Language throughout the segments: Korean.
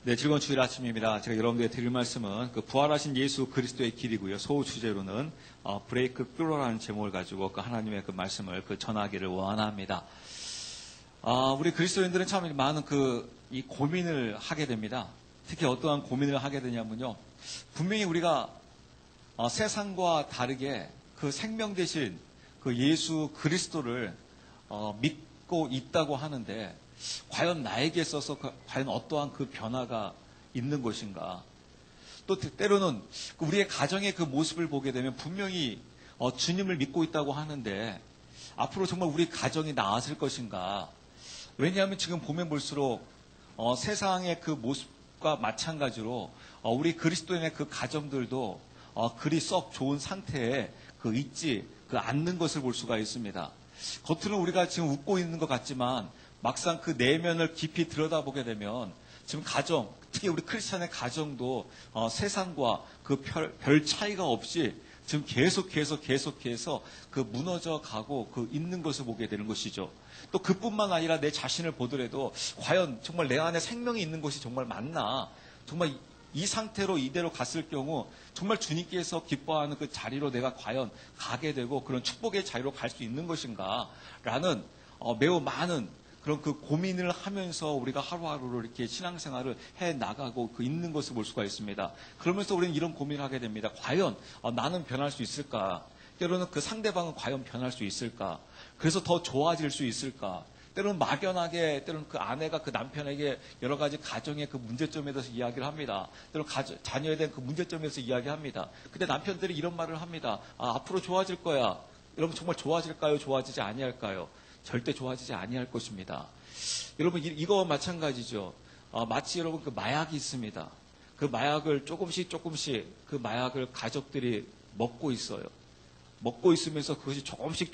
네, 즐거운 주일 아침입니다. 제가 여러분들에게 드릴 말씀은 그 부활하신 예수 그리스도의 길이고요. 소주제로는 브레이크 뚜로라는 제목을 가지고 그 하나님의 그 말씀을 전하기를 원합니다. 우리 그리스도인들은 참 많은 이 고민을 하게 됩니다. 특히 어떠한 고민을 하게 되냐면요. 분명히 우리가 세상과 다르게 그 생명 대신 그 예수 그리스도를 믿고 있다고 하는데 과연 나에게 있어서 과연 어떠한 그 변화가 있는 것인가? 또 때로는 우리의 가정의 그 모습을 보게 되면 분명히 주님을 믿고 있다고 하는데 앞으로 정말 우리 가정이 나아질 것인가? 왜냐하면 지금 보면 볼수록 세상의 그 모습과 마찬가지로 우리 그리스도인의 그 가정들도 그리 썩 좋은 상태에 있지 않는 것을 볼 수가 있습니다. 겉으로는 우리가 지금 웃고 있는 것 같지만 막상 그 내면을 깊이 들여다보게 되면 지금 가정, 특히 우리 크리스찬의 가정도 세상과 그 별 차이가 없이 지금 계속해서 그 무너져 가고 있는 것을 보게 되는 것이죠. 또 그뿐만 아니라 내 자신을 보더라도 과연 정말 내 안에 생명이 있는 것이 정말 맞나? 정말 이 상태로 이대로 갔을 경우 정말 주님께서 기뻐하는 그 자리로 내가 과연 가게 되고 그런 축복의 자리로 갈 수 있는 것인가? 라는 매우 많은 그런 그 고민을 하면서 우리가 하루하루를 이렇게 신앙생활을 해 나가고 있는 것을 볼 수가 있습니다. 그러면서 우리는 이런 고민을 하게 됩니다. 과연 나는 변할 수 있을까? 때로는 그 상대방은 과연 변할 수 있을까? 그래서 더 좋아질 수 있을까? 때로는 막연하게, 때로는 그 아내가 그 남편에게 여러 가지 가정의 그 문제점에 대해서 이야기를 합니다. 때로는 자녀에 대한 그 문제점에 대해서 이야기합니다. 근데 남편들이 이런 말을 합니다. 앞으로 좋아질 거야. 여러분 정말 좋아질까요? 좋아지지 아니할까요? 절대 좋아지지 아니할 것입니다. 여러분 이거 마찬가지죠. 마치 여러분 그 마약이 있습니다. 그 마약을 조금씩 그 마약을 가족들이 먹고 있어요. 먹고 있으면서 그것이 조금씩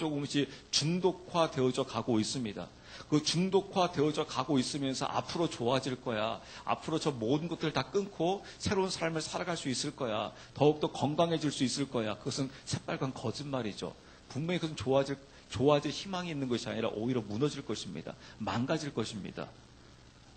중독화되어져 가고 있습니다. 그 중독화되어져 가고 있으면서 앞으로 좋아질 거야. 앞으로 저 모든 것들을 다 끊고 새로운 삶을 살아갈 수 있을 거야. 더욱더 건강해질 수 있을 거야. 그것은 새빨간 거짓말이죠. 분명히 그것은 좋아질 희망이 있는 것이 아니라 오히려 무너질 것입니다. 망가질 것입니다.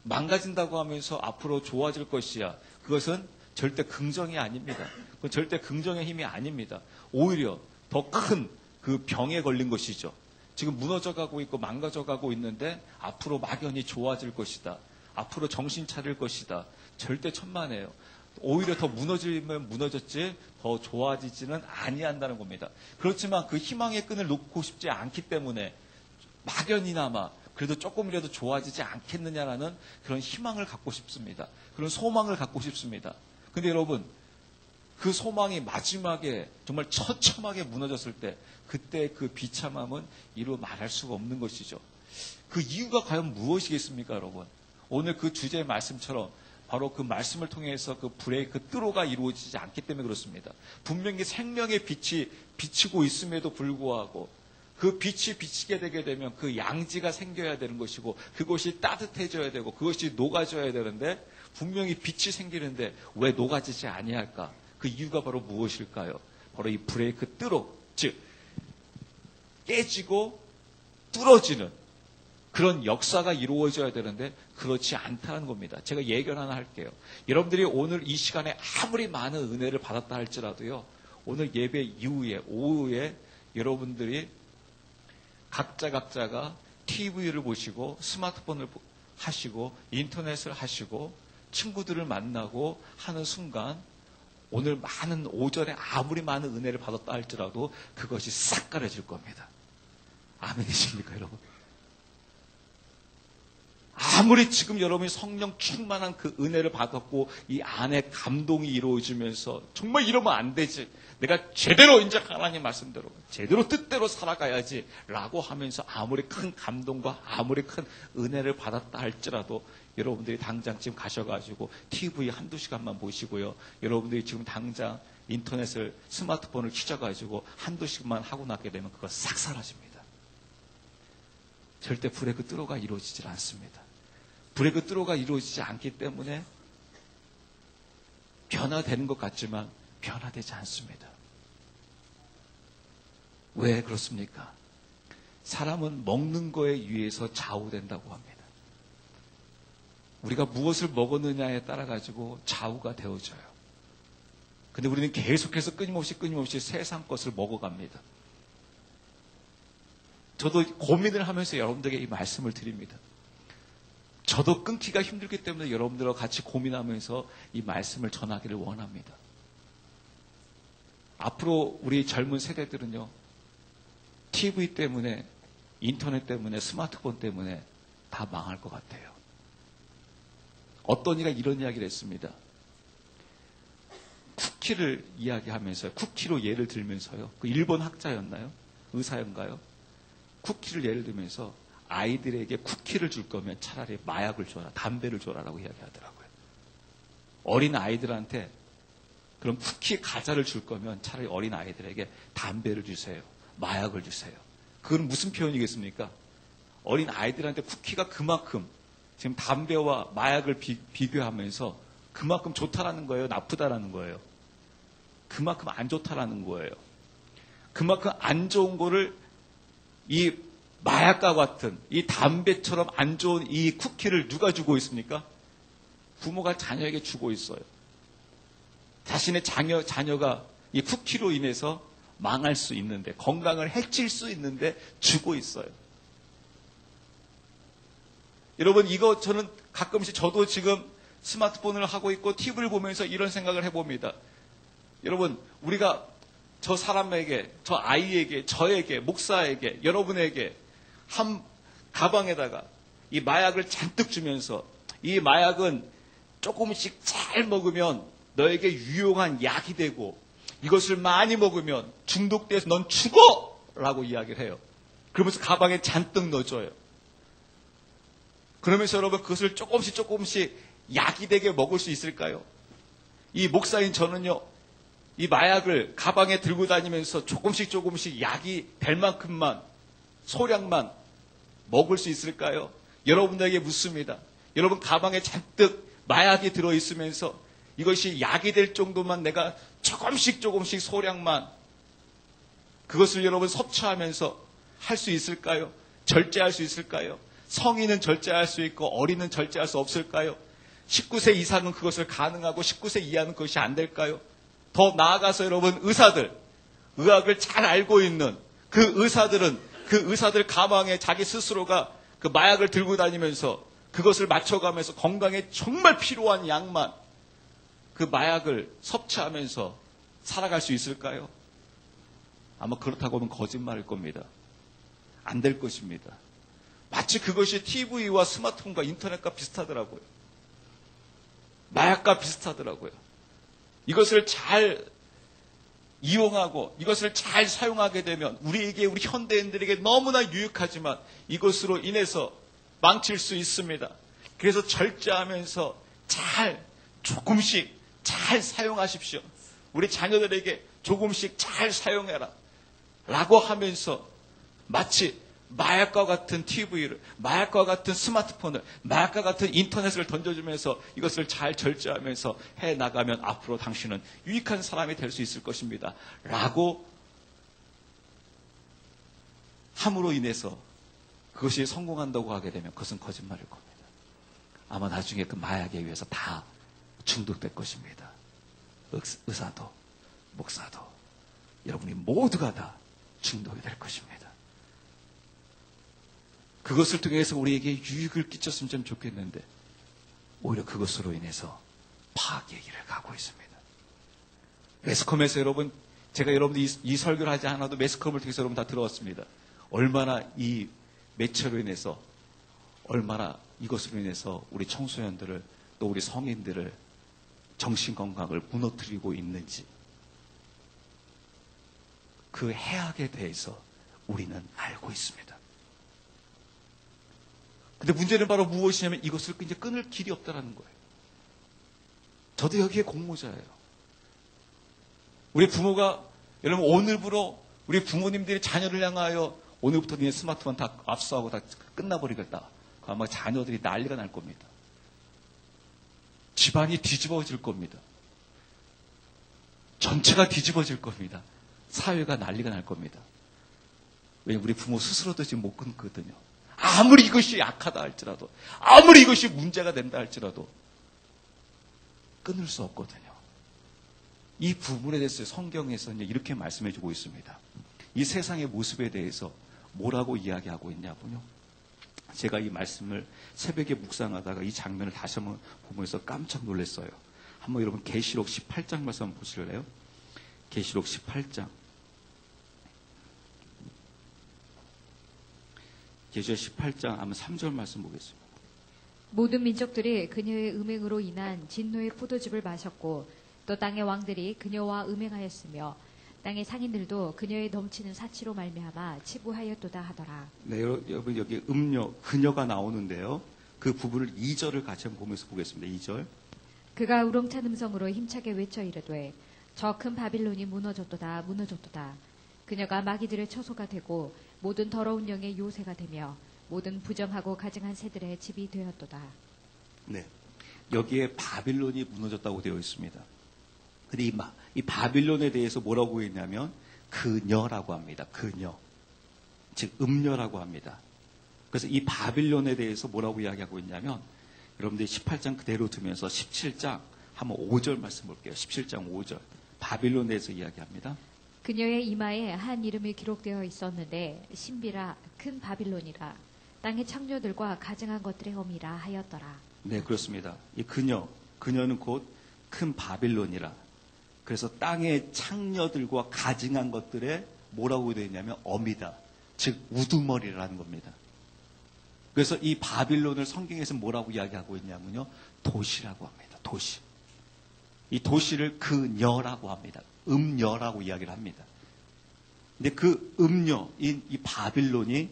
망가진다고 하면서 앞으로 좋아질 것이야. 그것은 절대 긍정이 아닙니다. 그건 절대 긍정의 힘이 아닙니다. 오히려 더 큰 그 병에 걸린 것이죠. 지금 무너져가고 있고 망가져가고 있는데 앞으로 막연히 좋아질 것이다. 앞으로 정신 차릴 것이다. 절대 천만에요. 오히려 더 무너지면 무너졌지 더 좋아지지는 아니한다는 겁니다. 그렇지만 그 희망의 끈을 놓고 싶지 않기 때문에 막연히나마 그래도 조금이라도 좋아지지 않겠느냐라는 그런 희망을 갖고 싶습니다. 그런 소망을 갖고 싶습니다. 근데 여러분 그 소망이 마지막에 정말 처참하게 무너졌을 때 그때 그 비참함은 이루 말할 수가 없는 것이죠. 그 이유가 과연 무엇이겠습니까, 여러분? 오늘 그 주제의 말씀처럼 바로 그 말씀을 통해서 그 불의 그 뜨로가 이루어지지 않기 때문에 그렇습니다. 분명히 생명의 빛이 비치고 있음에도 불구하고 그 빛이 비치게 되게 되면 그 양지가 생겨야 되는 것이고 그것이 따뜻해져야 되고 그것이 녹아져야 되는데 분명히 빛이 생기는데 왜 녹아지지 아니할까? 그 이유가 바로 무엇일까요? 바로 이 불의 그 뜨로, 즉 깨지고 뚫어지는 그런 역사가 이루어져야 되는데 그렇지 않다는 겁니다. 제가 예견 하나 할게요. 여러분들이 오늘 이 시간에 아무리 많은 은혜를 받았다 할지라도요. 오늘 예배 이후에 오후에 여러분들이 각자가 TV를 보시고 스마트폰을 하시고 인터넷을 하시고 친구들을 만나고 하는 순간 오늘 많은 오전에 아무리 많은 은혜를 받았다 할지라도 그것이 싹 가려질 겁니다. 아멘이십니까 여러분? 아무리 지금 여러분이 성령 충만한 그 은혜를 받았고 이 안에 감동이 이루어지면서 정말 이러면 안 되지. 내가 제대로 이제 하나님 말씀대로 제대로 뜻대로 살아가야지 라고 하면서 아무리 큰 감동과 아무리 큰 은혜를 받았다 할지라도 여러분들이 당장 지금 가셔가지고 TV 한두 시간만 보시고요. 여러분들이 지금 당장 인터넷을 스마트폰을 켜져가지고 한두 시간만 하고 나게 되면 그거 싹 사라집니다. 절대 불의 그 뜨로가 이루어지질 않습니다. 불의 그 뜨로가 이루어지지 않기 때문에 변화되는 것 같지만 변화되지 않습니다. 왜 그렇습니까? 사람은 먹는 거에 의해서 좌우된다고 합니다. 우리가 무엇을 먹었느냐에 따라 가지고 좌우가 되어져요. 근데 우리는 계속해서 끊임없이 세상 것을 먹어갑니다. 저도 고민을 하면서 여러분들에게 이 말씀을 드립니다. 저도 끊기가 힘들기 때문에 여러분들과 같이 고민하면서 이 말씀을 전하기를 원합니다. 앞으로 우리 젊은 세대들은요, TV 때문에, 인터넷 때문에, 스마트폰 때문에 다 망할 것 같아요. 어떤 이가 이런 이야기를 했습니다. 쿠키를 이야기하면서요, 쿠키로 예를 들면서요, 그 일본 학자였나요? 의사였나요? 쿠키를 예를 들면서 아이들에게 쿠키를 줄 거면 차라리 마약을 줘라, 담배를 줘라라고 이야기하더라고요. 어린 아이들한테 그럼 쿠키 과자를 줄 거면 차라리 어린 아이들에게 담배를 주세요, 마약을 주세요. 그건 무슨 표현이겠습니까? 어린 아이들한테 쿠키가 그만큼 지금 담배와 마약을 비교하면서 그만큼 좋다라는 거예요, 나쁘다라는 거예요? 그만큼 안 좋다라는 거예요. 그만큼 안 좋은 거를 이 마약과 같은 이 담배처럼 안 좋은 이 쿠키를 누가 주고 있습니까? 부모가 자녀에게 주고 있어요. 자신의 자녀가 이 쿠키로 인해서 망할 수 있는데, 건강을 해칠 수 있는데 주고 있어요. 여러분, 이거 저는 가끔씩 저도 지금 스마트폰을 하고 있고 TV를 보면서 이런 생각을 해봅니다. 여러분, 우리가 저 사람에게, 저 아이에게, 저에게, 목사에게, 여러분에게 한 가방에다가 이 마약을 잔뜩 주면서, 이 마약은 조금씩 잘 먹으면 너에게 유용한 약이 되고, 이것을 많이 먹으면 중독돼서 넌 죽어! 라고 이야기를 해요. 그러면서 가방에 잔뜩 넣어줘요. 그러면서 여러분, 그것을 조금씩 약이 되게 먹을 수 있을까요? 이 목사인 저는요, 이 마약을 가방에 들고 다니면서 조금씩 약이 될 만큼만, 소량만 먹을 수 있을까요? 여러분들에게 묻습니다. 여러분, 가방에 잔뜩 마약이 들어있으면서 이것이 약이 될 정도만 내가 조금씩 소량만 그것을 여러분 섭취하면서 할 수 있을까요? 절제할 수 있을까요? 성인은 절제할 수 있고 어린은 절제할 수 없을까요? 19세 이상은 그것을 가능하고 19세 이하는 그것이 안 될까요? 더 나아가서 여러분, 의학을 잘 알고 있는 그 의사들은 그 의사들 가방에 자기 스스로가 그 마약을 들고 다니면서 그것을 맞춰가면서 건강에 정말 필요한 약만, 그 마약을 섭취하면서 살아갈 수 있을까요? 아마 그렇다고 하면 거짓말일 겁니다. 안 될 것입니다. 마치 그것이 TV와 스마트폰과 인터넷과 비슷하더라고요. 마약과 비슷하더라고요. 이것을 잘 이용하고 이것을 잘 사용하게 되면 우리 현대인들에게 너무나 유익하지만 이것으로 인해서 망칠 수 있습니다. 그래서 절제하면서 조금씩 잘 사용하십시오. 우리 자녀들에게 조금씩 잘 사용해라 라고 하면서 마치 마약과 같은 TV를, 마약과 같은 스마트폰을, 마약과 같은 인터넷을 던져주면서 이것을 잘 절제하면서 해나가면 앞으로 당신은 유익한 사람이 될 수 있을 것입니다 라고 함으로 인해서 그것이 성공한다고 하게 되면 그것은 거짓말일 겁니다. 아마 나중에 그 마약에 의해서 다 중독될 것입니다. 의사도, 목사도, 여러분이 모두가 다 중독이 될 것입니다. 그것을 통해서 우리에게 유익을 끼쳤으면 좀 좋겠는데 오히려 그것으로 인해서 파악의 길을 가고 있습니다. 매스컴에서 여러분, 제가 여러분들 이 설교를 하지 않아도 매스컴을 통해서 여러분 다 들어왔습니다. 얼마나 이 매체로 인해서, 얼마나 이것으로 인해서 우리 청소년들을, 또 우리 성인들을 정신건강을 무너뜨리고 있는지, 그 해악에 대해서 우리는 알고 있습니다. 근데 문제는 바로 무엇이냐면 이것을 이제 끊을 길이 없다는 거예요. 저도 여기에 공모자예요. 우리 부모가, 여러분, 오늘부로 우리 부모님들이 자녀를 향하여 오늘부터 니네 스마트폰 다 압수하고 다 끝나버리겠다. 아마 자녀들이 난리가 날 겁니다. 집안이 뒤집어질 겁니다. 전체가 뒤집어질 겁니다. 사회가 난리가 날 겁니다. 왜냐하면 우리 부모 스스로도 지금 못 끊거든요. 아무리 이것이 악하다 할지라도, 아무리 이것이 문제가 된다 할지라도 끊을 수 없거든요. 이 부분에 대해서 성경에서 이렇게 말씀해 주고 있습니다. 이 세상의 모습에 대해서 뭐라고 이야기하고 있냐고요. 제가 이 말씀을 새벽에 묵상하다가 이 장면을 다시 한번 보면서 깜짝 놀랐어요. 한번 여러분 계시록 18장 말씀 한번 보실래요? 계시록 18장. 계시록 18장 한번 3절 말씀 보겠습니다. 모든 민족들이 그녀의 음행으로 인한 진노의 포도즙을 마셨고 또 땅의 왕들이 그녀와 음행하였으며 땅의 상인들도 그녀의 넘치는 사치로 말미암아 치부하였도다 하더라. 네, 여러분 여기 음녀, 그녀가 나오는데요. 그 부분을 2절을 같이 한번 보면서 보겠습니다. 2절. 그가 우렁찬 음성으로 힘차게 외쳐 이르되 저 큰 바빌론이 무너졌도다 무너졌도다. 그녀가 마귀들의 처소가 되고 모든 더러운 영의 요새가 되며 모든 부정하고 가증한 새들의 집이 되었도다. 네, 여기에 바빌론이 무너졌다고 되어 있습니다. 근데 이 바빌론에 대해서 뭐라고 했냐면 그녀라고 합니다. 그녀. 즉 음녀라고 합니다. 그래서 이 바빌론에 대해서 뭐라고 이야기하고 있냐면 여러분들이 18장 그대로 두면서 17장 한번 5절 말씀 볼게요. 17장 5절. 바빌론에 대해서 이야기합니다. 그녀의 이마에 한 이름이 기록되어 있었는데 신비라 큰 바빌론이라 땅의 창녀들과 가증한 것들의 어미라 하였더라. 네, 그렇습니다. 이 그녀는 곧 큰 바빌론이라. 그래서 땅의 창녀들과 가증한 것들에 뭐라고 되어 있냐면 어미다. 즉 우두머리라는 겁니다. 그래서 이 바빌론을 성경에서 뭐라고 이야기하고 있냐면요. 도시라고 합니다. 도시. 이 도시를 그녀라고 합니다. 음녀라고 이야기를 합니다. 근데 그 음녀인 이 바빌론이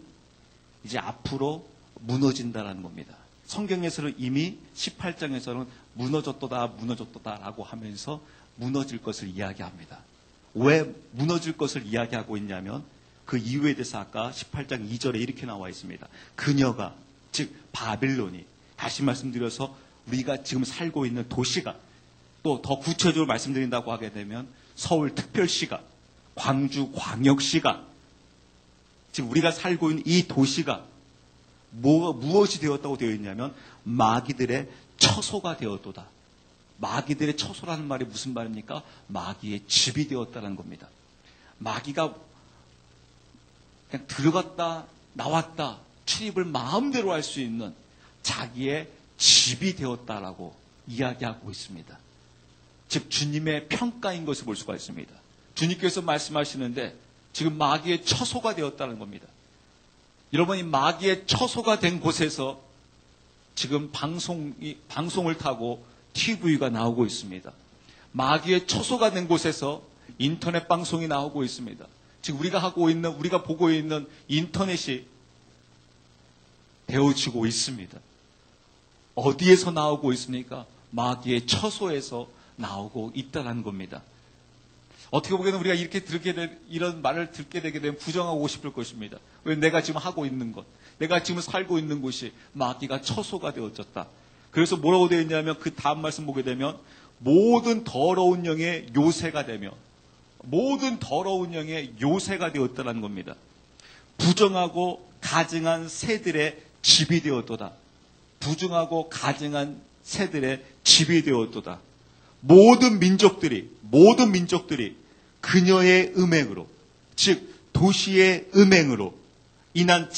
이제 앞으로 무너진다라는 겁니다. 성경에서는 이미 18장에서는 무너졌도다라고 하면서 무너질 것을 이야기합니다. 왜 무너질 것을 이야기하고 있냐면 그 이유에 대해서 아까 18장 2절에 이렇게 나와 있습니다. 그녀가, 즉 바빌론이, 다시 말씀드려서 우리가 지금 살고 있는 도시가, 또 더 구체적으로 말씀드린다고 하게 되면 서울특별시가, 광주광역시가, 지금 우리가 살고 있는 이 도시가 무엇이 되었다고 되어 있냐면 마귀들의 처소가 되었도다. 마귀들의 처소라는 말이 무슨 말입니까? 마귀의 집이 되었다는 겁니다. 마귀가 그냥 들어갔다 나왔다 출입을 마음대로 할 수 있는 자기의 집이 되었다라고 이야기하고 있습니다. 즉 주님의 평가인 것을 볼 수가 있습니다. 주님께서 말씀하시는데 지금 마귀의 처소가 되었다는 겁니다. 여러분이 마귀의 처소가 된 곳에서 지금 방송을 타고 TV가 나오고 있습니다. 마귀의 처소가 된 곳에서 인터넷 방송이 나오고 있습니다. 지금 우리가 보고 있는 인터넷이 되어지고 있습니다. 어디에서 나오고 있습니까? 마귀의 처소에서 나오고 있다는 겁니다. 어떻게 보면 우리가 이런 말을 듣게 되게 되면 부정하고 싶을 것입니다. 왜 내가 지금 하고 있는 것, 내가 지금 살고 있는 곳이 마귀가 처소가 되어졌다. 그래서 뭐라고 되어 있냐면 그 다음 말씀 보게 되면 모든 더러운 영의 요새가 되며 모든 더러운 영의 요새가 되었다는 겁니다. 부정하고 가증한 새들의 집이 되었도다. 부정하고 가증한 새들의 집이 되었도다. 모든 민족들이 그녀의 음행으로, 즉 도시의 음행으로 인한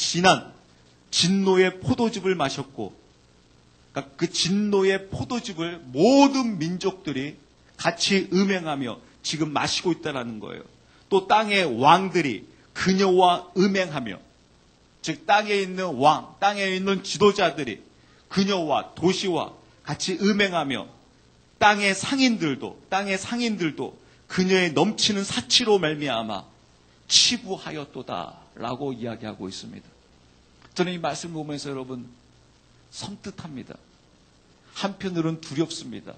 진노의 포도즙을 마셨고, 그러니까 그 진노의 포도즙을 모든 민족들이 같이 음행하며 지금 마시고 있다는 거예요. 또 땅의 왕들이 그녀와 음행하며, 즉 땅에 있는 왕, 땅에 있는 지도자들이 그녀와 도시와 같이 음행하며 땅의 상인들도 그녀의 넘치는 사치로 말미암아 치부하였도다라고 이야기하고 있습니다. 저는 이 말씀 보면서 여러분 섬뜩합니다. 한편으로는 두렵습니다.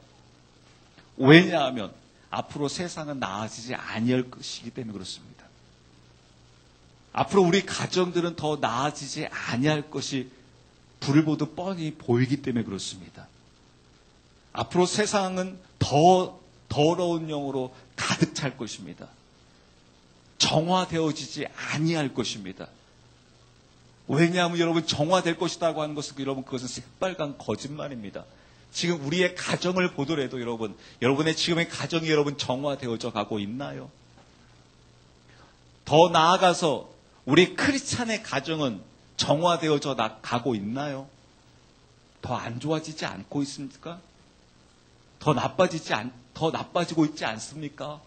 왜냐하면 앞으로 세상은 나아지지 아니할 것이기 때문에 그렇습니다. 앞으로 우리 가정들은 더 나아지지 아니할 것이 불을 보듯 뻔히 보이기 때문에 그렇습니다. 앞으로 세상은 더 더러운 영으로 가득 찰 것입니다. 정화되어지지 아니할 것입니다. 왜냐하면 여러분 정화될 것이라고 하는 것은 여러분 그것은 새빨간 거짓말입니다. 지금 우리의 가정을 보더라도 여러분, 여러분의 지금의 가정이 여러분 정화되어져 가고 있나요? 더 나아가서 우리 크리스찬의 가정은 정화되어져 가고 있나요? 더 안 좋아지지 않고 있습니까? 더 나빠지고 있지 않습니까?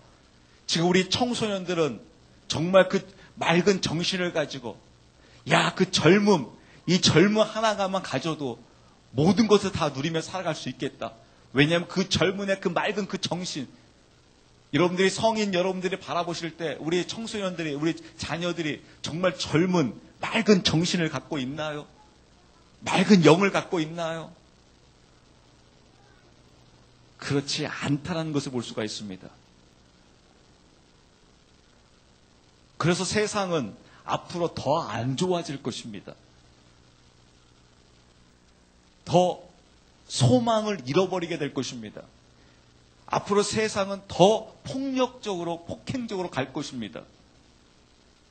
지금 우리 청소년들은 정말 그 맑은 정신을 가지고 야, 그 젊음, 이 젊음 하나가만 가져도 모든 것을 다 누리며 살아갈 수 있겠다. 왜냐하면 그 젊은의 그 맑은 그 정신, 여러분들이 성인 여러분들이 바라보실 때 우리 청소년들이, 우리 자녀들이 정말 젊은 맑은 정신을 갖고 있나요? 맑은 영을 갖고 있나요? 그렇지 않다는 것을 볼 수가 있습니다. 그래서 세상은 앞으로 더 안 좋아질 것입니다. 더 소망을 잃어버리게 될 것입니다. 앞으로 세상은 더 폭력적으로, 폭행적으로 갈 것입니다.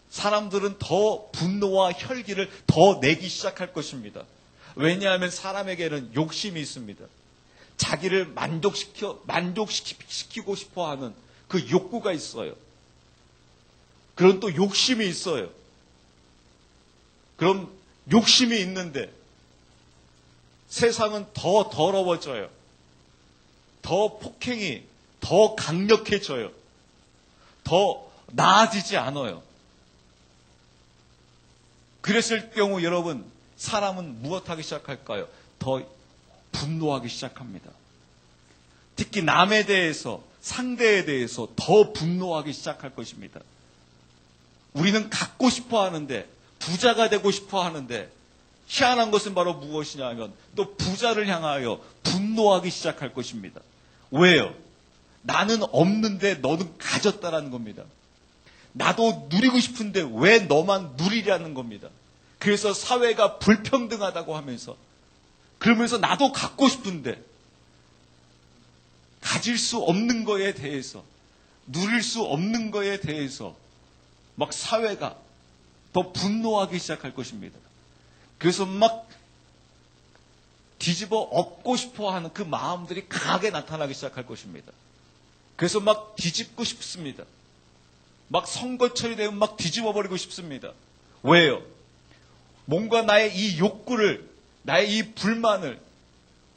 사람들은 더 분노와 혈기를 더 내기 시작할 것입니다. 왜냐하면 사람에게는 욕심이 있습니다. 자기를 만족시키고 싶어 하는 그 욕구가 있어요. 그런 또 욕심이 있어요. 그럼 욕심이 있는데 세상은 더 더러워져요. 더 폭행이 더 강력해져요. 더 나아지지 않아요. 그랬을 경우 여러분, 사람은 무엇하기 시작할까요? 더 분노하기 시작합니다. 특히 남에 대해서, 상대에 대해서 더 분노하기 시작할 것입니다. 우리는 갖고 싶어 하는데, 부자가 되고 싶어 하는데, 희한한 것은 바로 무엇이냐 하면 또 부자를 향하여 분노하기 시작할 것입니다. 왜요? 나는 없는데 너는 가졌다라는 겁니다. 나도 누리고 싶은데 왜 너만 누리려는 겁니다. 그래서 사회가 불평등하다고 하면서, 그러면서 나도 갖고 싶은데 가질 수 없는 거에 대해서, 누릴 수 없는 거에 대해서 막 사회가 더 분노하기 시작할 것입니다. 그래서 막 뒤집어 엎고 싶어 하는 그 마음들이 강하게 나타나기 시작할 것입니다. 그래서 막 뒤집고 싶습니다. 막 선거철이 되면 막 뒤집어 버리고 싶습니다. 왜요? 뭔가 나의 이 욕구를, 나의 이 불만을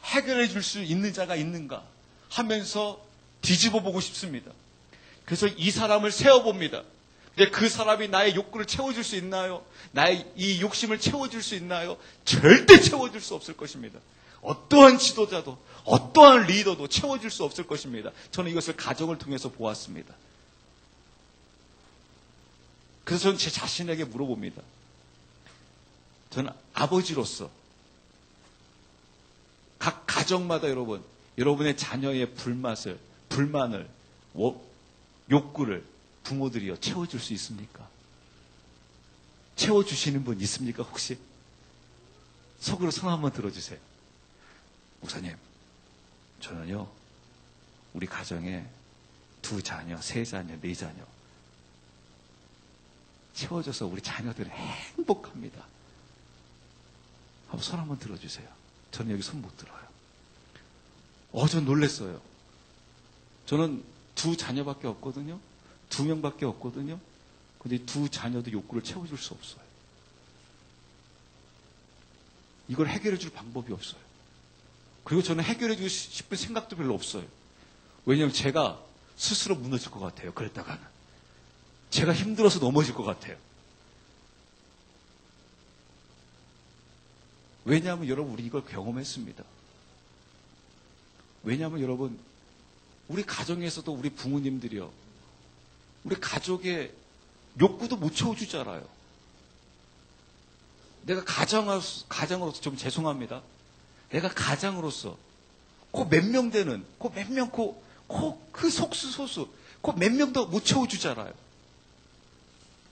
해결해 줄 수 있는 자가 있는가 하면서 뒤집어 보고 싶습니다. 그래서 이 사람을 세워봅니다. 근데 그 사람이 나의 욕구를 채워줄 수 있나요? 나의 이 욕심을 채워줄 수 있나요? 절대 채워줄 수 없을 것입니다. 어떠한 지도자도, 어떠한 리더도 채워줄 수 없을 것입니다. 저는 이것을 가정을 통해서 보았습니다. 그래서 저는 제 자신에게 물어봅니다. 저는 아버지로서 각 가정마다 여러분의 자녀의 불만을, 욕구를 부모들이요 채워줄 수 있습니까? 채워주시는 분 있습니까 혹시? 속으로 손 한번 들어주세요. 목사님, 저는요 우리 가정에 2자녀, 3자녀, 4자녀 채워줘서 우리 자녀들은 행복합니다. 한번 손 한번 들어주세요. 저는 여기 손 못 들어요. 전 놀랬어요. 저는 2자녀밖에 없거든요. 2명밖에 없거든요. 근데 2자녀도 욕구를 채워줄 수 없어요. 이걸 해결해 줄 방법이 없어요. 그리고 저는 해결해 주고 싶은 생각도 별로 없어요. 왜냐하면 제가 스스로 무너질 것 같아요. 그랬다가는. 제가 힘들어서 넘어질 것 같아요. 왜냐하면 여러분, 우리 이걸 경험했습니다. 왜냐하면 여러분, 우리 가정에서도 우리 부모님들이요, 우리 가족의 욕구도 못 채워주잖아요. 내가 가장으로서 좀 죄송합니다. 내가 가장으로서 몇 명 되는, 그 속수소수, 몇 명도 못 채워주잖아요.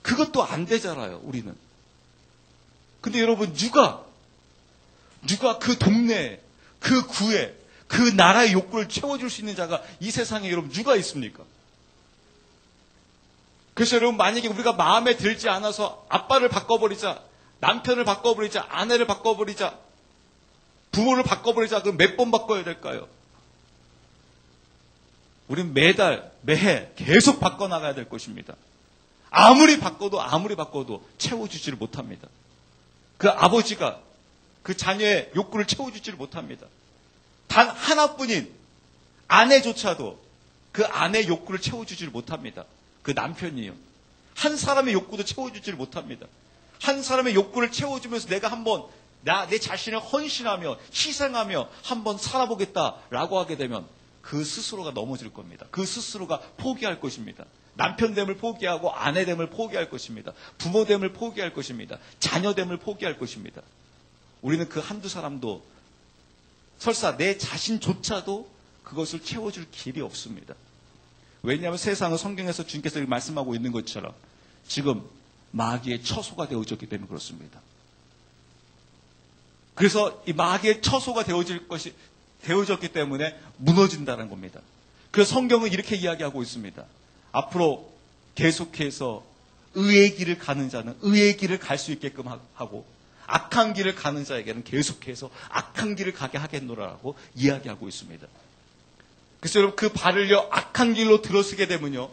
그것도 안 되잖아요, 우리는. 근데 여러분, 누가 그 동네에, 그 구에, 그 나라의 욕구를 채워줄 수 있는 자가 이 세상에 여러분 누가 있습니까? 그래서 여러분, 만약에 우리가 마음에 들지 않아서 아빠를 바꿔버리자, 남편을 바꿔버리자, 아내를 바꿔버리자, 부모를 바꿔버리자. 그럼 몇 번 바꿔야 될까요? 우리는 매달, 매해 계속 바꿔나가야 될 것입니다. 아무리 바꿔도 채워주지를 못합니다. 그 아버지가 그 자녀의 욕구를 채워주지를 못합니다. 단 하나뿐인 아내조차도 그 아내의 욕구를 채워주지를 못합니다. 그 남편이요. 한 사람의 욕구도 채워주지를 못합니다. 한 사람의 욕구를 채워주면서 내가 한번 내 자신을 헌신하며 희생하며 한번 살아보겠다라고 하게 되면 그 스스로가 넘어질 겁니다. 그 스스로가 포기할 것입니다. 남편됨을 포기하고 아내됨을 포기할 것입니다. 부모됨을 포기할 것입니다. 자녀됨을 포기할 것입니다. 우리는 그 한두 사람도 설사 내 자신조차도 그것을 채워줄 길이 없습니다. 왜냐하면 세상은 성경에서 주님께서 말씀하고 있는 것처럼 지금 마귀의 처소가 되어졌기 때문에 그렇습니다. 그래서 이 마귀의 처소가 되어졌기 때문에 무너진다는 겁니다. 그래서 성경은 이렇게 이야기하고 있습니다. 앞으로 계속해서 의의 길을 가는 자는 의의 길을 갈 수 있게끔 하고 악한 길을 가는 자에게는 계속해서 악한 길을 가게 하겠노라라고 이야기하고 있습니다. 그래서 여러분 그 발을요 악한 길로 들어서게 되면요,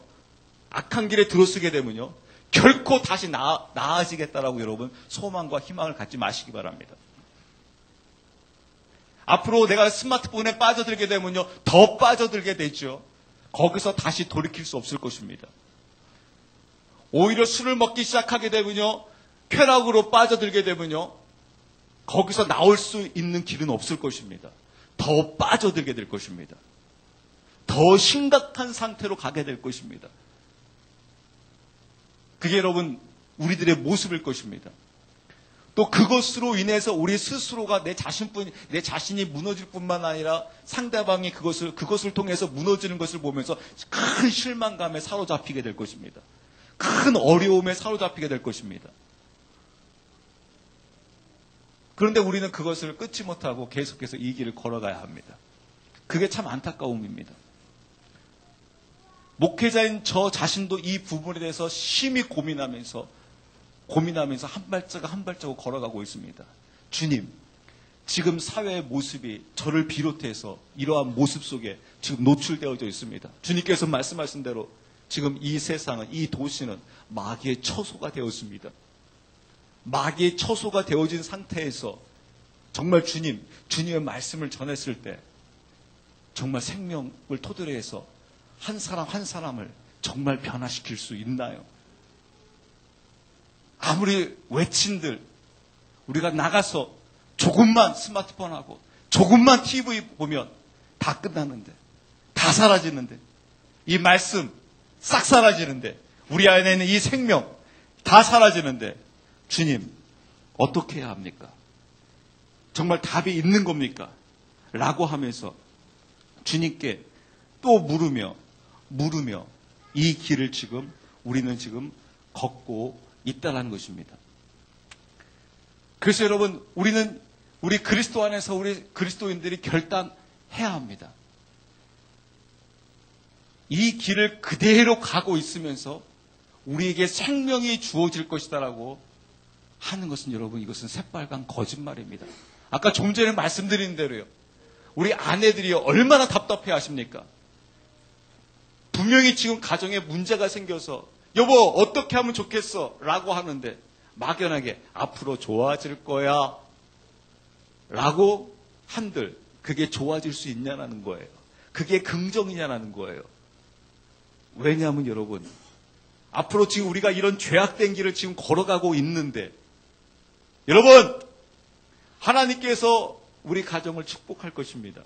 악한 길에 들어서게 되면요 결코 다시 나아지겠다라고 여러분 소망과 희망을 갖지 마시기 바랍니다. 앞으로 내가 스마트폰에 빠져들게 되면요 더 빠져들게 되죠. 거기서 다시 돌이킬 수 없을 것입니다. 오히려 술을 먹기 시작하게 되면요 쾌락으로 빠져들게 되면요 거기서 나올 수 있는 길은 없을 것입니다. 더 빠져들게 될 것입니다. 더 심각한 상태로 가게 될 것입니다. 그게 여러분 우리들의 모습일 것입니다. 또 그것으로 인해서 우리 스스로가 내 자신이 무너질 뿐만 아니라 상대방이 그것을 통해서 무너지는 것을 보면서 큰 실망감에 사로잡히게 될 것입니다. 큰 어려움에 사로잡히게 될 것입니다. 그런데 우리는 그것을 끊지 못하고 계속해서 이 길을 걸어가야 합니다. 그게 참 안타까움입니다. 목회자인 저 자신도 이 부분에 대해서 심히 고민하면서 한 발자국 걸어가고 있습니다. 주님, 지금 사회의 모습이 저를 비롯해서 이러한 모습 속에 지금 노출되어져 있습니다. 주님께서 말씀하신 대로 지금 이 세상은, 이 도시는 마귀의 처소가 되었습니다. 마귀의 처소가 되어진 상태에서 정말 주님의 말씀을 전했을 때 정말 생명을 토대로 해서 한 사람 한 사람을 정말 변화시킬 수 있나요? 아무리 외친들 우리가 나가서 조금만 스마트폰하고 조금만 TV 보면 다 끝나는데, 다 사라지는데, 이 말씀 싹 사라지는데, 우리 안에 있는 이 생명 다 사라지는데 주님 어떻게 해야 합니까? 정말 답이 있는 겁니까? 라고 하면서 주님께 또 물으며 이 길을 우리는 지금 걷고 있다는 것입니다. 그래서 여러분 우리 그리스도 안에서 우리 그리스도인들이 결단해야 합니다. 이 길을 그대로 가고 있으면서 우리에게 생명이 주어질 것이다라고 하는 것은 여러분 이것은 새빨간 거짓말입니다. 아까 좀 전에 말씀드린 대로요. 우리 아내들이 얼마나 답답해 하십니까? 분명히 지금 가정에 문제가 생겨서 여보 어떻게 하면 좋겠어? 라고 하는데 막연하게 앞으로 좋아질 거야 라고 한들 그게 좋아질 수 있냐는 거예요. 그게 긍정이냐는 거예요. 왜냐하면 여러분 앞으로 지금 우리가 이런 죄악된 길을 지금 걸어가고 있는데 여러분 하나님께서 우리 가정을 축복할 것입니다.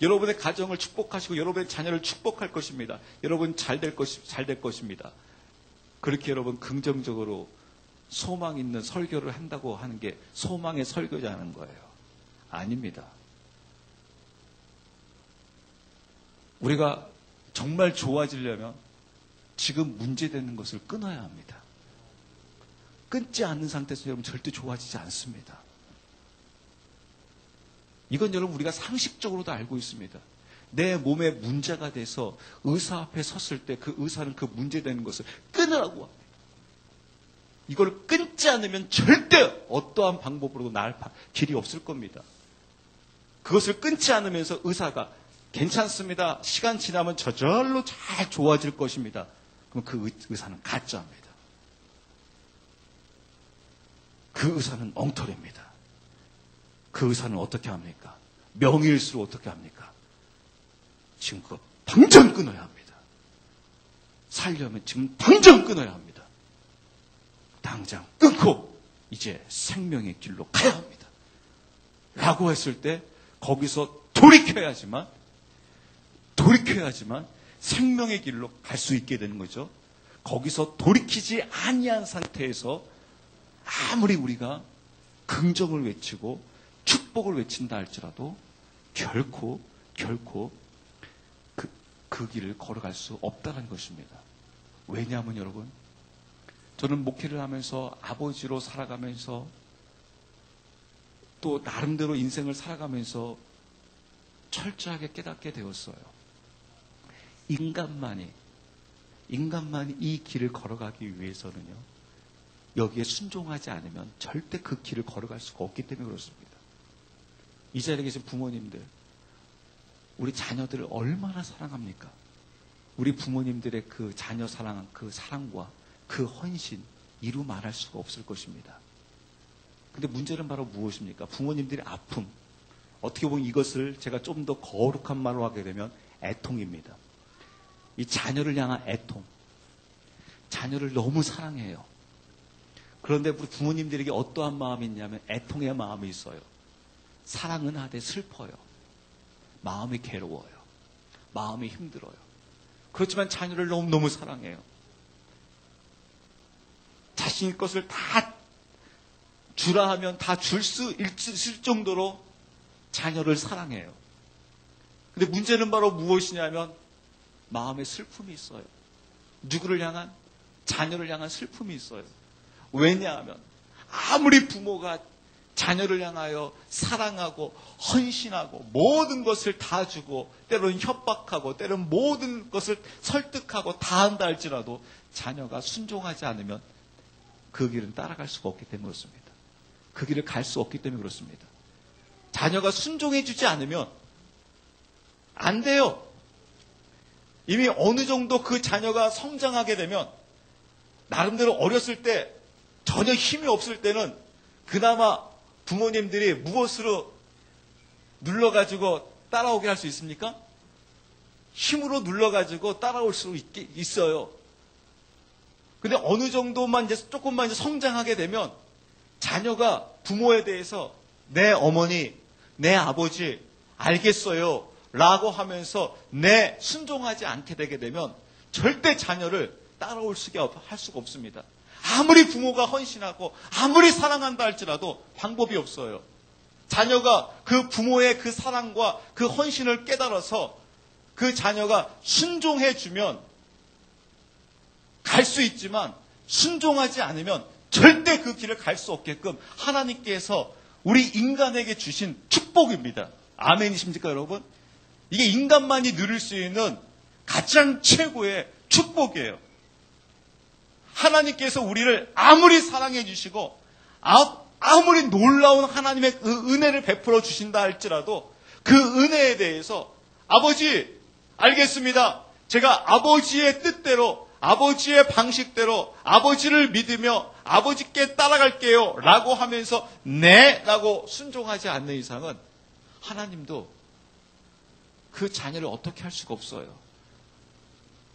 여러분의 가정을 축복하시고 여러분의 자녀를 축복할 것입니다. 여러분 잘 될 것입니다. 그렇게 여러분 긍정적으로 소망 있는 설교를 한다고 하는 게 소망의 설교자는 거예요. 아닙니다. 우리가 정말 좋아지려면 지금 문제되는 것을 끊어야 합니다. 끊지 않는 상태에서 여러분 절대 좋아지지 않습니다. 이건 여러분 우리가 상식적으로도 알고 있습니다. 내 몸에 문제가 돼서 의사 앞에 섰을 때 그 의사는 그 문제되는 것을 끊으라고 합니다. 이걸 끊지 않으면 절대 어떠한 방법으로도 나을 길이 없을 겁니다. 그것을 끊지 않으면서 의사가 괜찮습니다. 시간 지나면 저절로 잘 좋아질 것입니다. 그럼 그 의사는 가짜입니다. 그 의사는 엉터리입니다. 그 의사는 어떻게 합니까? 명의일수록 어떻게 합니까? 지금 그거 당장 끊어야 합니다. 살려면 지금 당장 끊어야 합니다. 당장 끊고 이제 생명의 길로 가야 합니다. 라고 했을 때 거기서 돌이켜야지만 생명의 길로 갈 수 있게 되는 거죠. 거기서 돌이키지 아니한 상태에서 아무리 우리가 긍정을 외치고 축복을 외친다 할지라도 결코 그 길을 걸어갈 수 없다는 것입니다. 왜냐하면 여러분, 저는 목회를 하면서 아버지로 살아가면서 또 나름대로 인생을 살아가면서 철저하게 깨닫게 되었어요. 인간만이 이 길을 걸어가기 위해서는요, 여기에 순종하지 않으면 절대 그 길을 걸어갈 수가 없기 때문에 그렇습니다. 이 자리에 계신 부모님들, 우리 자녀들을 얼마나 사랑합니까? 우리 부모님들의 그 자녀 사랑한 그 사랑과 그 헌신, 이루 말할 수가 없을 것입니다. 근데 문제는 바로 무엇입니까? 부모님들의 아픔. 어떻게 보면 이것을 제가 좀 더 거룩한 말로 하게 되면 애통입니다. 이 자녀를 향한 애통. 자녀를 너무 사랑해요. 그런데 우리 부모님들에게 어떠한 마음이 있냐면 애통의 마음이 있어요. 사랑은 하되 슬퍼요. 마음이 괴로워요. 마음이 힘들어요. 그렇지만 자녀를 너무너무 사랑해요. 자신의 것을 다 주라 하면 다 줄 수 있을 정도로 자녀를 사랑해요. 근데 문제는 바로 무엇이냐면 마음에 슬픔이 있어요. 누구를 향한? 자녀를 향한 슬픔이 있어요. 왜냐하면 아무리 부모가 자녀를 향하여 사랑하고 헌신하고 모든 것을 다 주고 때로는 협박하고 때로는 모든 것을 설득하고 다 한다 할지라도 자녀가 순종하지 않으면 그 길은 따라갈 수가 없기 때문에 그렇습니다. 그 길을 갈 수 없기 때문에 그렇습니다. 자녀가 순종해 주지 않으면 안 돼요. 이미 어느 정도 그 자녀가 성장하게 되면 나름대로 어렸을 때 전혀 힘이 없을 때는 그나마 부모님들이 무엇으로 눌러가지고 따라오게 할 수 있습니까? 힘으로 눌러가지고 따라올 수 있어요. 근데 어느 정도만 조금만 성장하게 되면 자녀가 부모에 대해서 내 어머니, 내 아버지 알겠어요 라고 하면서 순종하지 않게 되게 되면 절대 자녀를 따라올 할 수가 없습니다. 아무리 부모가 헌신하고 아무리 사랑한다 할지라도 방법이 없어요. 자녀가 그 부모의 그 사랑과 그 헌신을 깨달아서 그 자녀가 순종해 주면 갈 수 있지만 순종하지 않으면 절대 그 길을 갈 수 없게끔 하나님께서 우리 인간에게 주신 축복입니다. 아멘이십니까 여러분? 이게 인간만이 누릴 수 있는 가장 최고의 축복이에요. 하나님께서 우리를 아무리 사랑해 주시고 아무리 놀라운 하나님의 그 은혜를 베풀어 주신다 할지라도 그 은혜에 대해서 아버지 알겠습니다. 제가 아버지의 뜻대로 아버지의 방식대로 아버지를 믿으며 아버지께 따라갈게요 라고 하면서 네 라고 순종하지 않는 이상은 하나님도 그 자녀를 어떻게 할 수가 없어요.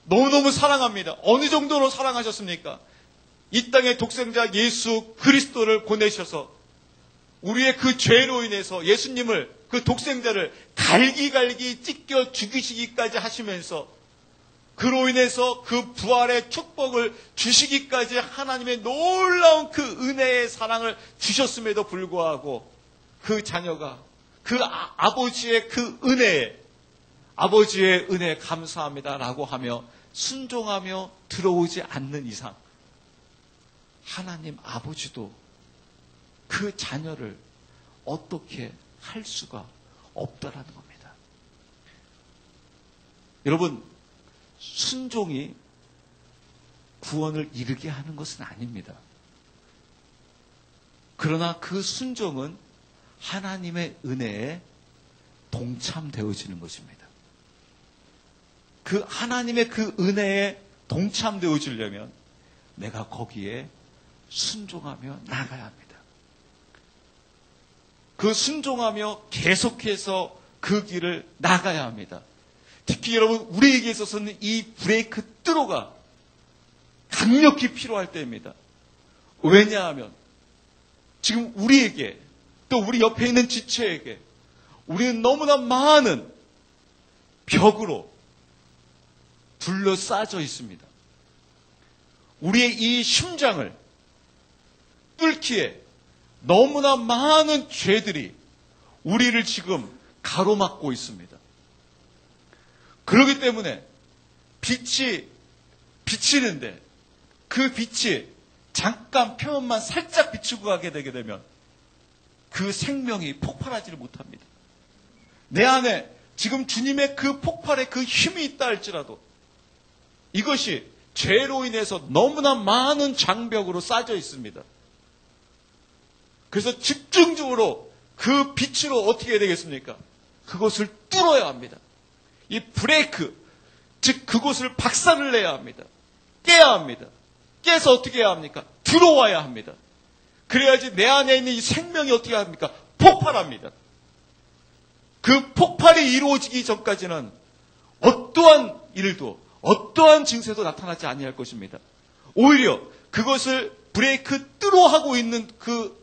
너무너무 사랑합니다. 어느 정도로 사랑하셨습니까? 이 땅에 독생자 예수 그리스도를 보내셔서 우리의 그 죄로 인해서 예수님을 그 독생자를 갈기갈기 찢겨 죽이시기까지 하시면서 그로 인해서 그 부활의 축복을 주시기까지 하나님의 놀라운 그 은혜의 사랑을 주셨음에도 불구하고 그 자녀가 그 아버지의 그 은혜에 아버지의 은혜 감사합니다라고 하며 순종하며 들어오지 않는 이상 하나님 아버지도 그 자녀를 어떻게 할 수가 없다라는 겁니다. 여러분, 순종이 구원을 이루게 하는 것은 아닙니다. 그러나 그 순종은 하나님의 은혜에 동참되어지는 것입니다. 그 하나님의 그 은혜에 동참되어지려면 내가 거기에 순종하며 나가야 합니다. 그 순종하며 계속해서 그 길을 나가야 합니다. 특히 여러분, 우리에게 있어서는 이 브레이크 뚜로가 강력히 필요할 때입니다. 왜냐하면 지금 우리에게 또 우리 옆에 있는 지체에게 우리는 너무나 많은 벽으로 둘러싸져 있습니다. 우리의 이 심장을 뚫기에 너무나 많은 죄들이 우리를 지금 가로막고 있습니다. 그렇기 때문에 빛이 비치는데 그 빛이 잠깐 표면만 살짝 비추고 가게 되게 되면 그 생명이 폭발하지를 못합니다. 내 안에 지금 주님의 그 폭발의 그 힘이 있다 할지라도 이것이 죄로 인해서 너무나 많은 장벽으로 쌓여 있습니다. 그래서 집중적으로 그 빛으로 어떻게 해야 되겠습니까? 그것을 뚫어야 합니다. 이 브레이크, 즉 그곳을 박살을 내야 합니다. 깨야 합니다. 깨서 어떻게 해야 합니까? 들어와야 합니다. 그래야지 내 안에 있는 이 생명이 어떻게 합니까? 폭발합니다. 그 폭발이 이루어지기 전까지는 어떠한 일도 어떠한 증세도 나타나지 아니할 것입니다. 오히려 그것을 브레이크 뚫어 하고 있는 그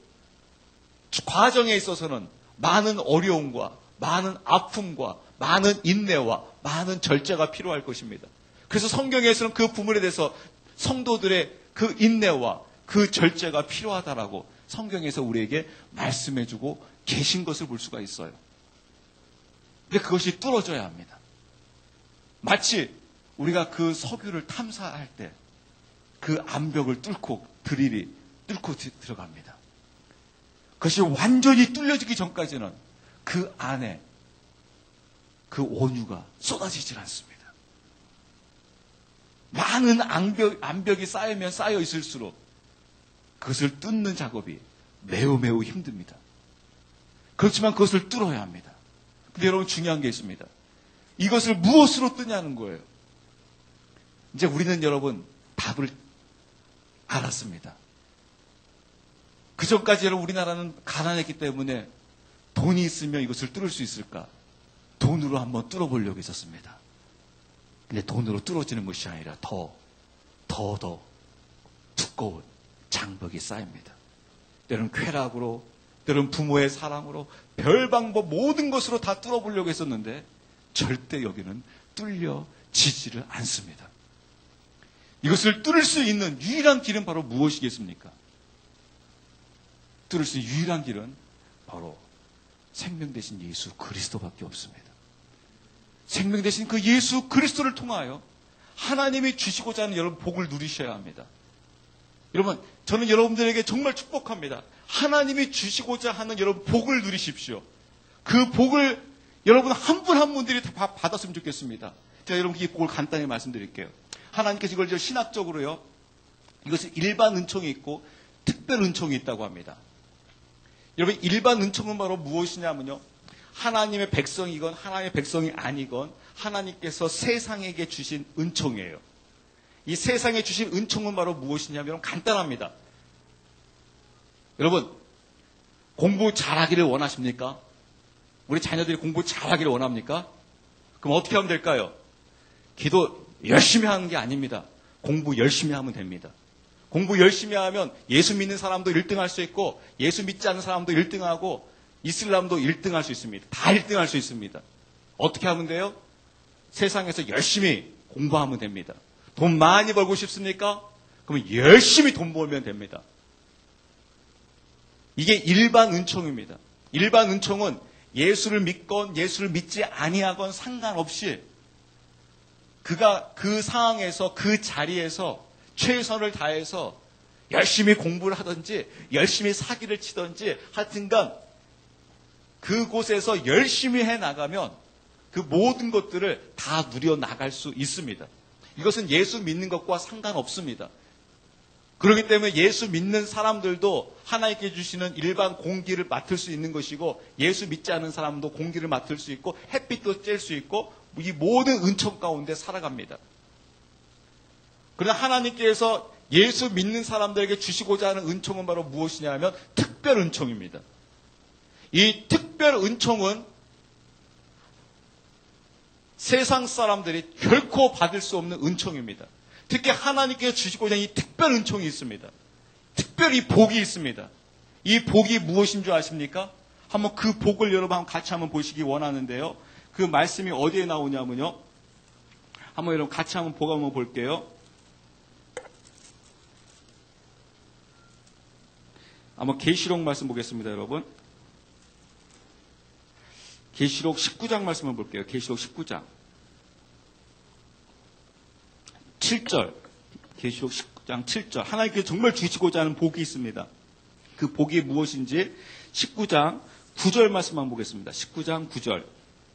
과정에 있어서는 많은 어려움과 많은 아픔과 많은 인내와 많은 절제가 필요할 것입니다. 그래서 성경에서는 그 부분에 대해서 성도들의 그 인내와 그 절제가 필요하다라고 성경에서 우리에게 말씀해주고 계신 것을 볼 수가 있어요. 근데 그것이 뚫어져야 합니다. 마치 우리가 그 석유를 탐사할 때 그 암벽을 뚫고 드릴이 뚫고 들어갑니다. 그것이 완전히 뚫려지기 전까지는 그 안에 그 온유가 쏟아지질 않습니다. 많은 암벽이 쌓이면 쌓여 있을수록 그것을 뚫는 작업이 매우 매우 힘듭니다. 그렇지만 그것을 뚫어야 합니다. 근데 여러분 중요한 게 있습니다. 이것을 무엇으로 뚫냐는 거예요. 이제 우리는 여러분 답을 알았습니다. 그 전까지 여러분 우리나라는 가난했기 때문에 돈이 있으면 이것을 뚫을 수 있을까? 돈으로 한번 뚫어보려고 했었습니다. 근데 돈으로 뚫어지는 것이 아니라 더 두꺼운 장벽이 쌓입니다. 때로는 쾌락으로, 때로는 부모의 사랑으로, 별 방법 모든 것으로 다 뚫어보려고 했었는데 절대 여기는 뚫려지지를 않습니다. 이것을 뚫을 수 있는 유일한 길은 바로 무엇이겠습니까? 뚫을 수 있는 유일한 길은 바로 생명 되신 예수 그리스도밖에 없습니다. 생명 되신 그 예수 그리스도를 통하여 하나님이 주시고자 하는 여러분 복을 누리셔야 합니다. 여러분, 저는 여러분들에게 정말 축복합니다. 하나님이 주시고자 하는 여러분 복을 누리십시오. 그 복을 여러분 한 분 한 분들이 다 받았으면 좋겠습니다. 제가 여러분께 이 복을 간단히 말씀드릴게요. 하나님께서 이걸 신학적으로요, 이것은 일반 은총이 있고 특별 은총이 있다고 합니다. 여러분, 일반 은총은 바로 무엇이냐면요, 하나님의 백성이건 하나님의 백성이 아니건 하나님께서 세상에게 주신 은총이에요. 이 세상에 주신 은총은 바로 무엇이냐면 간단합니다. 여러분, 공부 잘하기를 원하십니까? 우리 자녀들이 공부 잘하기를 원합니까? 그럼 어떻게 하면 될까요? 기도 열심히 하는 게 아닙니다. 공부 열심히 하면 됩니다. 공부 열심히 하면 예수 믿는 사람도 1등할 수 있고 예수 믿지 않는 사람도 1등하고 이슬람도 1등할 수 있습니다. 다 1등할 수 있습니다. 어떻게 하면 돼요? 세상에서 열심히 공부하면 됩니다. 돈 많이 벌고 싶습니까? 그러면 열심히 돈 벌면 됩니다. 이게 일반 은총입니다. 일반 은총은 예수를 믿건 예수를 믿지 아니하건 상관없이 그가 그 상황에서 그 자리에서 최선을 다해서 열심히 공부를 하든지 열심히 사기를 치든지 하여튼간 그곳에서 열심히 해나가면 그 모든 것들을 다 누려나갈 수 있습니다. 이것은 예수 믿는 것과 상관없습니다. 그렇기 때문에 예수 믿는 사람들도 하나님께 주시는 일반 공기를 맡을 수 있는 것이고, 예수 믿지 않은 사람도 공기를 맡을 수 있고, 햇빛도 쬐을 수 있고, 이 모든 은총 가운데 살아갑니다. 그러나 하나님께서 예수 믿는 사람들에게 주시고자 하는 은총은 바로 무엇이냐면 특별 은총입니다. 이 특별 은총은 세상 사람들이 결코 받을 수 없는 은총입니다. 특히 하나님께서 주시고자 하는 이 특별 은총이 있습니다. 특별히 복이 있습니다. 이 복이 무엇인 줄 아십니까? 한번 그 복을 여러분 같이 한번 보시기 원하는데요. 그 말씀이 어디에 나오냐면요. 한번 여러분 같이 한번 복 한번 볼게요. 한번 계시록 말씀 보겠습니다, 여러분. 계시록 19장 말씀을 볼게요. 계시록 19장 7절. 계시록 19장 7절. 하나님께서 정말 주시고자 하는 복이 있습니다. 그 복이 무엇인지 19장 9절 말씀만 보겠습니다. 19장 9절.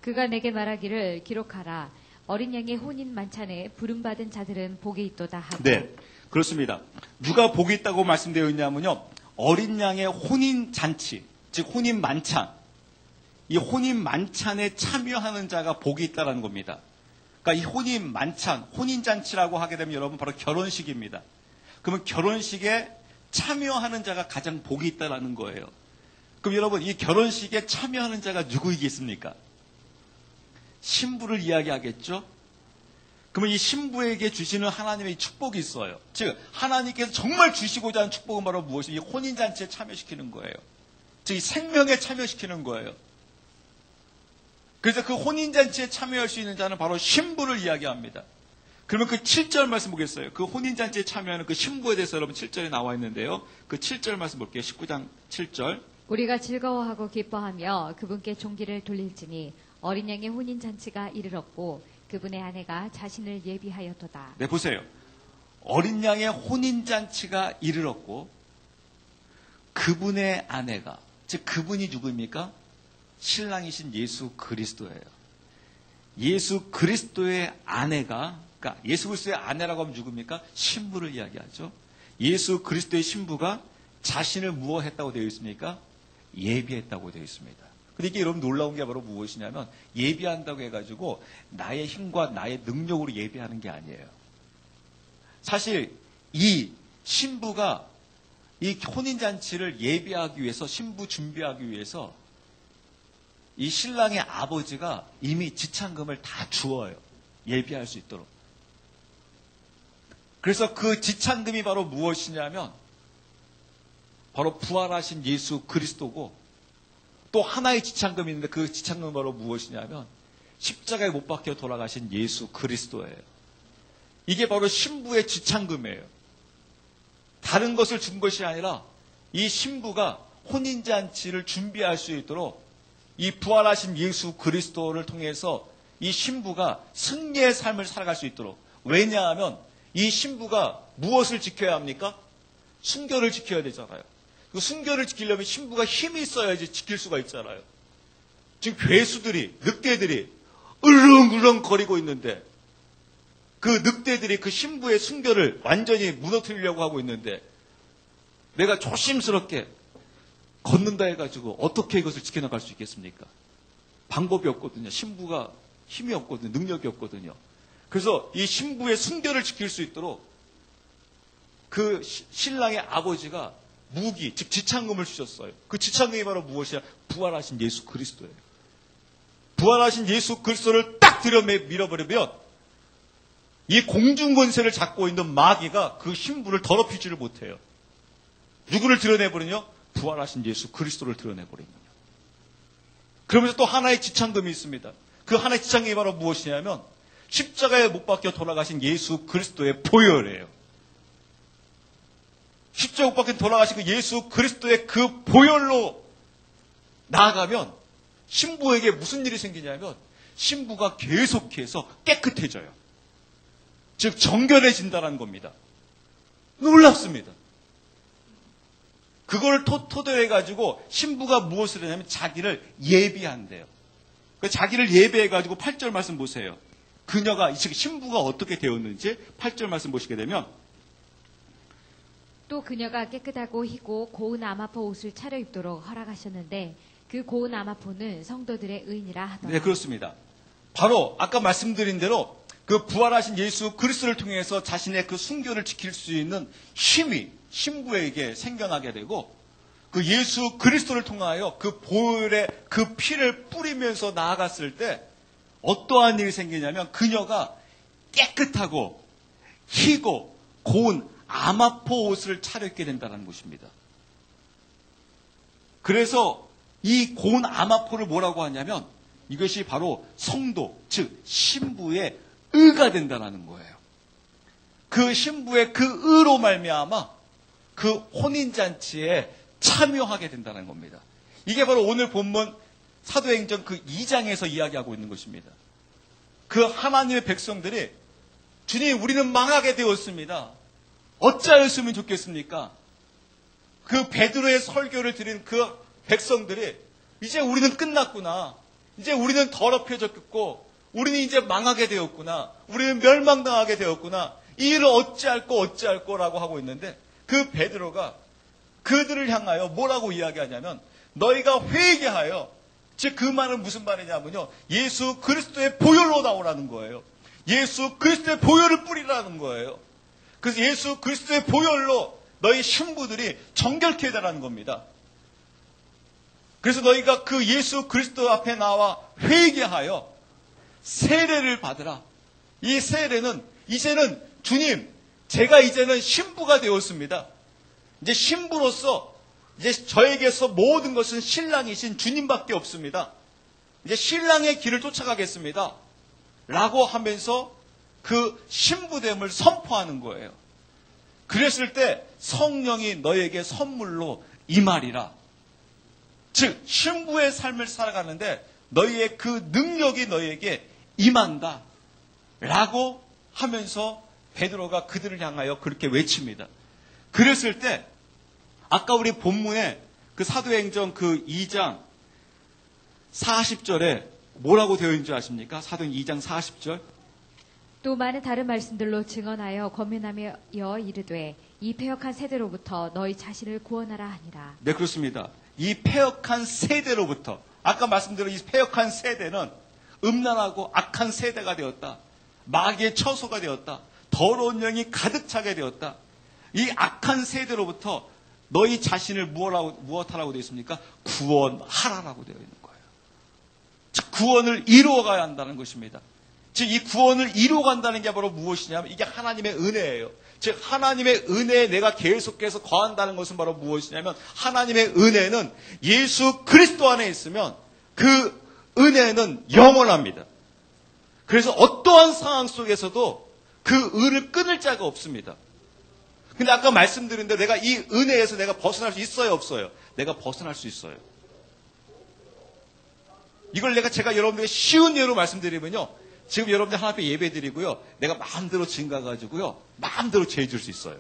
그가 내게 말하기를 기록하라. 어린 양의 혼인 만찬에 부름받은 자들은 복이 있도다 하고. 네, 그렇습니다. 누가 복이 있다고 말씀되어 있냐면요. 어린 양의 혼인 잔치, 즉 혼인 만찬. 이 혼인 만찬에 참여하는 자가 복이 있다는 겁니다. 그러니까 이 혼인 만찬, 혼인 잔치라고 하게 되면 여러분 바로 결혼식입니다. 그러면 결혼식에 참여하는 자가 가장 복이 있다는 거예요. 그럼 여러분 이 결혼식에 참여하는 자가 누구이겠습니까? 신부를 이야기하겠죠? 그러면 이 신부에게 주시는 하나님의 축복이 있어요. 즉 하나님께서 정말 주시고자 하는 축복은 바로 무엇이? 이 혼인잔치에 참여시키는 거예요. 즉 이 생명에 참여시키는 거예요. 그래서 그 혼인잔치에 참여할 수 있는 자는 바로 신부를 이야기합니다. 그러면 그 7절 말씀 보겠어요. 그 혼인잔치에 참여하는 그 신부에 대해서 여러분 7절에 나와 있는데요. 그 7절 말씀 볼게요. 19장 7절. 우리가 즐거워하고 기뻐하며 그분께 종기를 돌릴지니 어린 양의 혼인잔치가 이르렀고 그분의 아내가 자신을 예비하였도다. 네, 보세요. 어린 양의 혼인잔치가 이르렀고 그분의 아내가, 즉 그분이 누구입니까? 신랑이신 예수 그리스도예요. 예수 그리스도의 아내가, 그러니까 예수 그리스도의 아내라고 하면 누굽니까? 신부를 이야기하죠. 예수 그리스도의 신부가 자신을 무엇했다고 되어 있습니까? 예비했다고 되어 있습니다. 근데 이게 여러분 놀라운 게 바로 무엇이냐면 예비한다고 해가지고 나의 힘과 나의 능력으로 예비하는 게 아니에요. 사실 이 신부가 이 혼인잔치를 예비하기 위해서, 신부 준비하기 위해서 이 신랑의 아버지가 이미 지참금을 다 주어요. 예비할 수 있도록. 그래서 그 지참금이 바로 무엇이냐면 바로 부활하신 예수 그리스도고, 또 하나의 지참금이 있는데 그 지참금은 바로 무엇이냐면 십자가에 못 박혀 돌아가신 예수 그리스도예요. 이게 바로 신부의 지참금이에요. 다른 것을 준 것이 아니라 이 신부가 혼인잔치를 준비할 수 있도록 이 부활하신 예수 그리스도를 통해서 이 신부가 승리의 삶을 살아갈 수 있도록. 왜냐하면 이 신부가 무엇을 지켜야 합니까? 순결을 지켜야 되잖아요. 그 순결을 지키려면 신부가 힘이 있어야지 지킬 수가 있잖아요. 지금 괴수들이, 늑대들이 으렁으렁 거리고 있는데 그 늑대들이 그 신부의 순결을 완전히 무너뜨리려고 하고 있는데 내가 조심스럽게 걷는다 해가지고 어떻게 이것을 지켜나갈 수 있겠습니까? 방법이 없거든요. 신부가 힘이 없거든요. 능력이 없거든요. 그래서 이 신부의 순결을 지킬 수 있도록 그 신랑의 아버지가 무기, 즉 지참금을 주셨어요. 그 지참금이 바로 무엇이야? 부활하신 예수 그리스도예요. 부활하신 예수 그리스도를 딱 들여 밀어버리면 이 공중권세를 잡고 있는 마귀가 그 신부를 더럽히지를 못해요. 누구를 드러내버리냐? 부활하신 예수 그리스도를 드러내버립니다. 그러면서 또 하나의 지참금이 있습니다. 그 하나의 지참금이 바로 무엇이냐면 십자가에 못 박혀 돌아가신 예수 그리스도의 보혈이에요. 십자가에 못 박혀 돌아가신 그 예수 그리스도의 그 보혈로 나아가면 신부에게 무슨 일이 생기냐면 신부가 계속해서 깨끗해져요. 즉 정결해진다는 겁니다. 놀랍습니다. 그걸 토대로 해가지고 신부가 무엇을 하냐면 자기를 예비한대요. 자기를 예비해가지고 8절 말씀 보세요. 그녀가, 즉 신부가 어떻게 되었는지 8절 말씀 보시게 되면 또 그녀가 깨끗하고 희고 고운 아마포 옷을 차려입도록 허락하셨는데 그 고운 아마포는 성도들의 의인이라 하더라. 네, 그렇습니다. 바로 아까 말씀드린 대로 그 부활하신 예수 그리스도를 통해서 자신의 그 순교를 지킬 수 있는 힘이 신부에게 생겨나게 되고 그 예수 그리스도를 통하여 그 보혈의 그 피를 뿌리면서 나아갔을 때 어떠한 일이 생기냐면 그녀가 깨끗하고 희고 고운 아마포 옷을 차려입게 된다는 것입니다. 그래서 이 고운 아마포를 뭐라고 하냐면 이것이 바로 성도, 즉 신부의 의가 된다는 거예요. 그 신부의 그 의로 말미암아 그 혼인잔치에 참여하게 된다는 겁니다. 이게 바로 오늘 본문 사도행전 그 2장에서 이야기하고 있는 것입니다. 그 하나님의 백성들이 주님 우리는 망하게 되었습니다. 어찌하였으면 좋겠습니까? 그 베드로의 설교를 들은 그 백성들이 이제 우리는 끝났구나. 이제 우리는 더럽혀졌고 우리는 이제 망하게 되었구나. 우리는 멸망당하게 되었구나. 이 일을 어찌할 거라고 하고 있는데 그 베드로가 그들을 향하여 뭐라고 이야기하냐면 너희가 회개하여 즉 그 말은 무슨 말이냐면요. 예수 그리스도의 보혈로 나오라는 거예요. 예수 그리스도의 보혈을 뿌리라는 거예요. 그래서 예수 그리스도의 보혈로 너희 신부들이 정결케 해달라는 겁니다. 그래서 너희가 그 예수 그리스도 앞에 나와 회개하여 세례를 받으라. 이 세례는 이제는 주님, 제가 이제는 신부가 되었습니다. 이제 신부로서 이제 저에게서 모든 것은 신랑이신 주님밖에 없습니다. 이제 신랑의 길을 쫓아가겠습니다. 라고 하면서 그 신부됨을 선포하는 거예요. 그랬을 때 성령이 너에게 선물로 임하리라. 즉 신부의 삶을 살아가는데 너희의 그 능력이 너희에게 임한다. 라고 하면서 베드로가 그들을 향하여 그렇게 외칩니다. 그랬을 때 아까 우리 본문에 그 사도행전 그 2장 40절에 뭐라고 되어 있는 줄 아십니까? 사도행전 2장 40절. 또 많은 다른 말씀들로 증언하여 권면하며 이르되 이 패역한 세대로부터 너희 자신을 구원하라 하니라. 네, 그렇습니다. 이 패역한 세대로부터 아까 말씀드린 이 패역한 세대는 음란하고 악한 세대가 되었다. 마귀의 처소가 되었다. 더러운 영이 가득 차게 되었다. 이 악한 세대로부터 너희 자신을 무엇하라고 되어 있습니까? 구원하라라고 되어 있는 거예요. 즉 구원을 이루어가야 한다는 것입니다. 즉 이 구원을 이루어간다는 게 바로 무엇이냐면 이게 하나님의 은혜예요. 즉 하나님의 은혜에 내가 계속해서 거한다는 것은 바로 무엇이냐면 하나님의 은혜는 예수 그리스도 안에 있으면 그 은혜는 영원합니다. 그래서 어떠한 상황 속에서도 그 은을 끊을 자가 없습니다. 근데 아까 말씀드린 대로 내가 이 은혜에서 내가 벗어날 수 있어요, 없어요? 내가 벗어날 수 있어요. 이걸 제가 여러분들에게 쉬운 예로 말씀드리면요. 지금 여러분들 하나님 앞에 예배 드리고요. 내가 마음대로 증가가지고요. 마음대로 죄 질 수 있어요.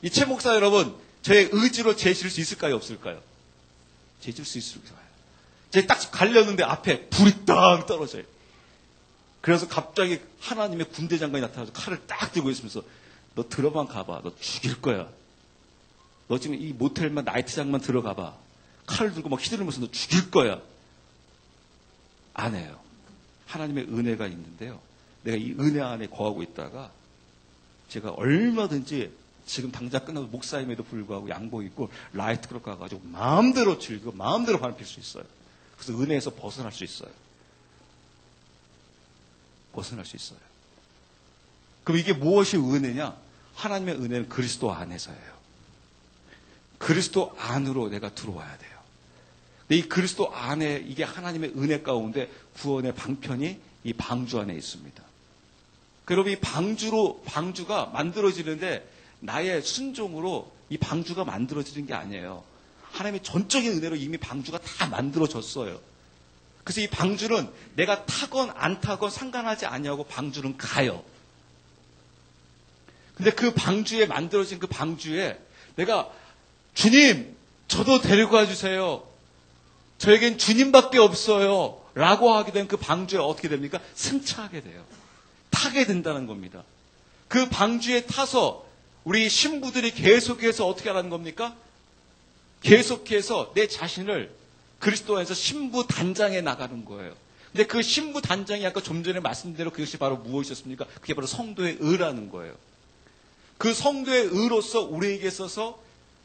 이 최 목사 여러분, 저의 의지로 죄 질 수 있을까요, 없을까요? 죄 질 수 있을 거예요. 제가 딱 가려는데 앞에 불이 땅 떨어져요. 그래서 갑자기 하나님의 군대 장관이 나타나서 칼을 딱 들고 있으면서 너 들어만 가봐. 너 죽일 거야. 너 지금 이 모텔만 나이트장만 들어가봐. 칼을 들고 막 휘두르면서 너 죽일 거야. 안 해요. 하나님의 은혜가 있는데요. 내가 이 은혜 안에 거하고 있다가 제가 얼마든지 지금 당장 끝나고 목사임에도 불구하고 양복 입고 라이트 클럽 가가지고 마음대로 즐기고 마음대로 바람 필 수 있어요. 그래서 은혜에서 벗어날 수 있어요. 벗어날 수 있어요. 그럼 이게 무엇이 은혜냐? 하나님의 은혜는 그리스도 안에서예요. 그리스도 안으로 내가 들어와야 돼요. 근데 이 그리스도 안에 이게 하나님의 은혜 가운데 구원의 방편이 이 방주 안에 있습니다. 여러분 이 방주가 만들어지는데 나의 순종으로 이 방주가 만들어지는 게 아니에요. 하나님의 전적인 은혜로 이미 방주가 다 만들어졌어요. 그래서 이 방주는 내가 타건 안 타건 상관하지 아니하고 방주는 가요. 근데 그 방주에 만들어진 그 방주에 내가 주님 저도 데리고 와주세요. 저에겐 주님밖에 없어요. 라고 하게 된 그 방주에 어떻게 됩니까? 승차하게 돼요. 타게 된다는 겁니다. 그 방주에 타서 우리 신부들이 계속해서 어떻게 하라는 겁니까? 계속해서 내 자신을 그리스도 안에서 신부 단장에 나가는 거예요. 근데 그 신부 단장이 아까 좀 전에 말씀대로 그것이 바로 무엇이었습니까? 그게 바로 성도의 의라는 거예요. 그 성도의 의로서 우리에게 있어서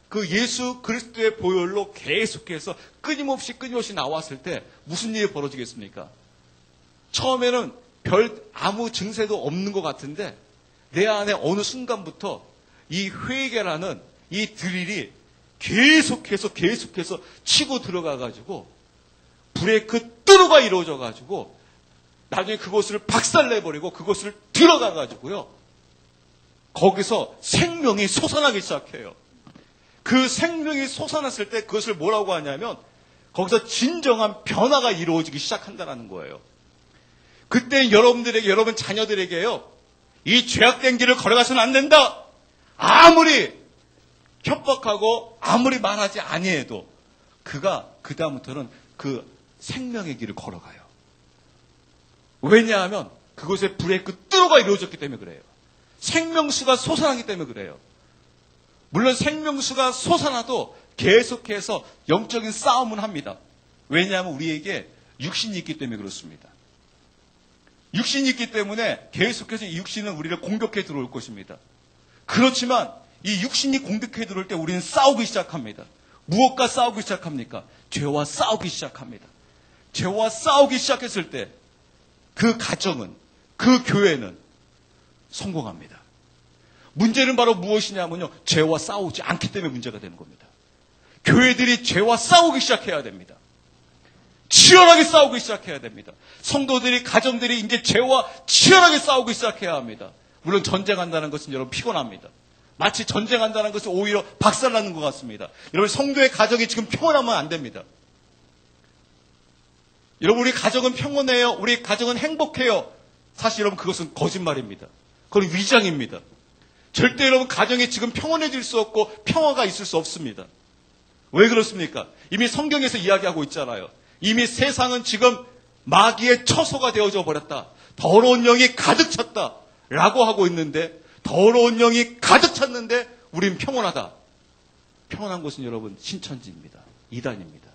그 예수 그리스도의 보혈로 계속해서 끊임없이 나왔을 때 무슨 일이 벌어지겠습니까? 처음에는 별 아무 증세도 없는 것 같은데 내 안에 어느 순간부터 이 회개라는 이 드릴이 계속해서 치고 들어가가지고 브레이크 뚜루가 이루어져가지고 나중에 그것을 박살내버리고 그것을 들어가가지고요. 거기서 생명이 솟아나기 시작해요. 그 생명이 솟아났을 때 그것을 뭐라고 하냐면 거기서 진정한 변화가 이루어지기 시작한다는 거예요. 그때 여러분들에게, 여러분 자녀들에게요, 이 죄악된 길을 걸어가서는 안 된다. 아무리 협박하고 아무리 말하지 아니해도 그가 그 다음부터는 그 생명의 길을 걸어가요. 왜냐하면 그곳에 브레이크 뚜루가 이루어졌기 때문에 그래요. 생명수가 솟아나기 때문에 그래요. 물론 생명수가 솟아나도 계속해서 영적인 싸움은 합니다. 왜냐하면 우리에게 육신이 있기 때문에 그렇습니다. 육신이 있기 때문에 계속해서 이 육신은 우리를 공격해 들어올 것입니다. 그렇지만 이 육신이 공격해 들어올 때 우리는 싸우기 시작합니다. 무엇과 싸우기 시작합니까? 죄와 싸우기 시작합니다. 죄와 싸우기 시작했을 때 그 가정은, 그 교회는 성공합니다. 문제는 바로 무엇이냐면요, 죄와 싸우지 않기 때문에 문제가 되는 겁니다. 교회들이 죄와 싸우기 시작해야 됩니다. 치열하게 싸우기 시작해야 됩니다. 성도들이, 가정들이 이제 죄와 치열하게 싸우기 시작해야 합니다. 물론 전쟁한다는 것은 여러분 피곤합니다. 마치 전쟁한다는 것은 오히려 박살나는 것 같습니다. 여러분 성도의 가정이 지금 평온하면 안 됩니다. 여러분 우리 가정은 평온해요. 우리 가정은 행복해요. 사실 여러분 그것은 거짓말입니다. 그건 위장입니다. 절대 여러분 가정이 지금 평온해질 수 없고 평화가 있을 수 없습니다. 왜 그렇습니까? 이미 성경에서 이야기하고 있잖아요. 이미 세상은 지금 마귀의 처소가 되어져 버렸다. 더러운 영이 가득 찼다. 라고 하고 있는데 더러운 영이 가득 찼는데 우린 평온하다. 평온한 곳은 여러분 신천지입니다. 이단입니다.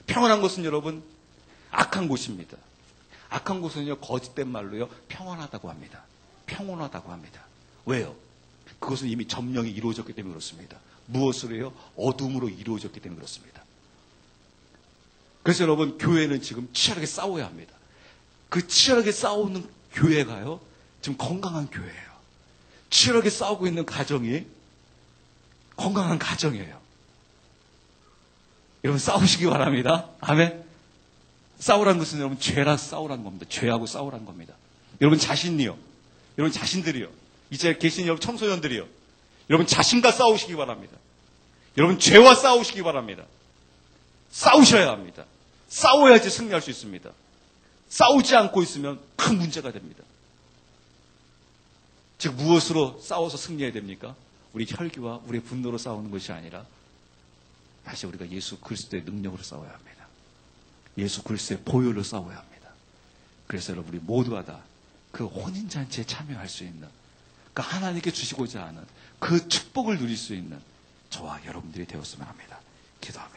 평온한 곳은 여러분 악한 곳입니다. 악한 곳은요 거짓된 말로요 평온하다고 합니다. 평온하다고 합니다. 왜요? 그것은 이미 점령이 이루어졌기 때문에 그렇습니다. 무엇으로요? 어둠으로 이루어졌기 때문에 그렇습니다. 그래서 여러분 교회는 지금 치열하게 싸워야 합니다. 그 치열하게 싸우는 교회가요 지금 건강한 교회예요. 치열하게 싸우고 있는 가정이 건강한 가정이에요. 여러분 싸우시기 바랍니다. 아멘. 싸우라는 것은 여러분 죄라 싸우라는 겁니다. 죄하고 싸우라는 겁니다. 여러분 자신이요. 여러분 자신들이요. 이제 계신 여러분 청소년들이요. 여러분 자신과 싸우시기 바랍니다. 여러분 죄와 싸우시기 바랍니다. 싸우셔야 합니다. 싸워야지 승리할 수 있습니다. 싸우지 않고 있으면 큰 문제가 됩니다. 즉 무엇으로 싸워서 승리해야 됩니까? 우리 혈기와 우리의 분노로 싸우는 것이 아니라 다시 우리가 예수 그리스도의 능력으로 싸워야 합니다. 예수 그리스도의 보혈로 싸워야 합니다. 그래서 여러분 우리 모두가 다 그 혼인잔치에 참여할 수 있는 그 하나님께 주시고자 하는 그 축복을 누릴 수 있는 저와 여러분들이 되었으면 합니다. 기도합니다.